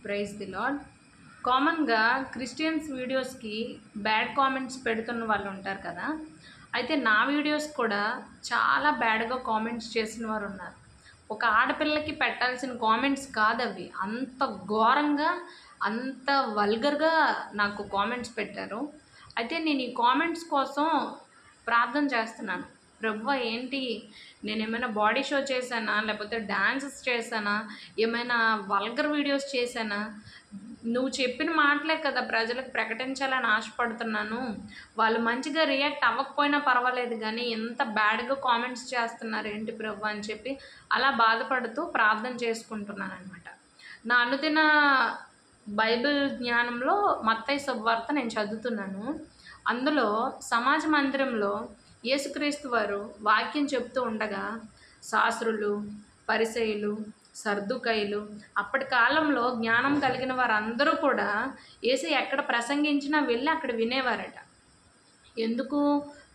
Praise the lord. కామన్‌గా Christians వీడియోస్‌కి bad comments పెడుతున్న వాళ్ళు ఉంటారు కదా! అయితే నా వీడియోస్ కూడా చాలా బ్యాడ్‌గా కామెంట్స్ చేసిన వారు ఉన్నారు. ఒక ఆడపిల్లకి పెట్టాల్సిన కామెంట్స్ కాదవి. అంత ఘోరంగా, అంత వల్గర్‌గా నాకు కామెంట్స్ పెట్టారు. అయితే నేను ఈ కామెంట్స్ కోసం ప్రార్థన చేస్తున్నాను. ప్రభువా ఏంటి, నేనేమైనా బాడీ షో చేశానా? లేకపోతే డాన్సెస్ చేశానా? ఏమైనా వల్గర్ వీడియోస్ చేశానా? నువ్వు చెప్పిన మాటలే కదా ప్రజలకు ప్రకటించాలని ఆశపడుతున్నాను. వాళ్ళు మంచిగా రియాక్ట్ అవ్వకపోయినా పర్వాలేదు గానీ, ఇంత బ్యాడ్‌గా కామెంట్స్ చేస్తున్నారేంటి ప్రభు అని చెప్పి అలా బాధపడుతూ ప్రార్థన చేసుకుంటున్నాననమాట. నా అనుదిన బైబిల్ జ్ఞానంలో మత్తయి శుభవార్త నేను చదువుతున్నాను. అందులో సమాజ మందిరంలో యేసుక్రీస్తు వారు వాక్యం చెప్తూ ఉండగా శాస్త్రులు, పరిసయ్యులు, సర్దుకయ్యులు, అప్పటి కాలంలో జ్ఞానం కలిగిన వారందరూ కూడా యేసయ్య ఎక్కడ ప్రసంగించినా వెళ్ళి అక్కడ వినేవారట. ఎందుకు?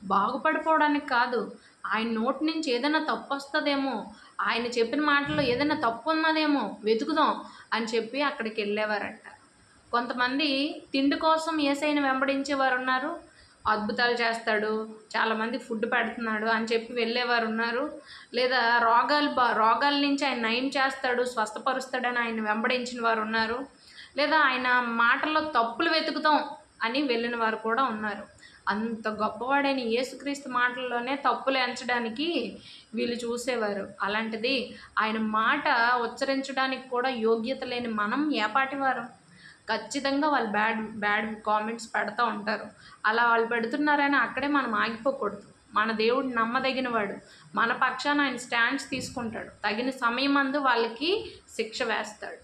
బాగుపడిపోవడానికి కాదు. ఆయన నోటి నుంచి ఏదైనా తప్పొస్తదేమో, ఆయన చెప్పిన మాటల్లో ఏదైనా తప్పున్నదేమో వెతుకుదాం అని చెప్పి అక్కడికెళ్ళేవారంట. కొంతమంది తిండి కోసం యేసయ్యని వెంబడించేవారున్నారు. అద్భుతాలు చేస్తాడు, చాలామందికి ఫుడ్ పెడుతున్నాడు అని చెప్పి వెళ్ళేవారున్నారు. లేదా రోగాల నుంచి ఆయన నయం చేస్తాడు, స్వస్థపరుస్తాడని ఆయన వెంబడించిన వారున్నారు. లేదా ఆయన మాటల్లో తప్పులు వెతుకుతాం అని వెళ్ళిన వారు కూడా ఉన్నారు. అంత గొప్పవాడైన యేసుక్రీస్తు మాటల్లోనే తప్పులు ఎంచడానికి వీళ్ళు చూసేవారు. అలాంటిది ఆయన మాట ఉచ్చరించడానికి కూడా యోగ్యత లేని మనం ఏపాటివారం? ఖచ్చితంగా వాళ్ళు బ్యాడ్ కామెంట్స్ పెడతా ఉంటారు. అలా వాళ్ళు పెడుతున్నారని అక్కడే మనం ఆగిపోకూడదు. మన దేవుడు నమ్మదగినవాడు. మన పక్షాన ఆయన స్టాండ్స్ తీసుకుంటాడు. తగిన సమయమందు వాళ్ళకి శిక్ష వేస్తాడు.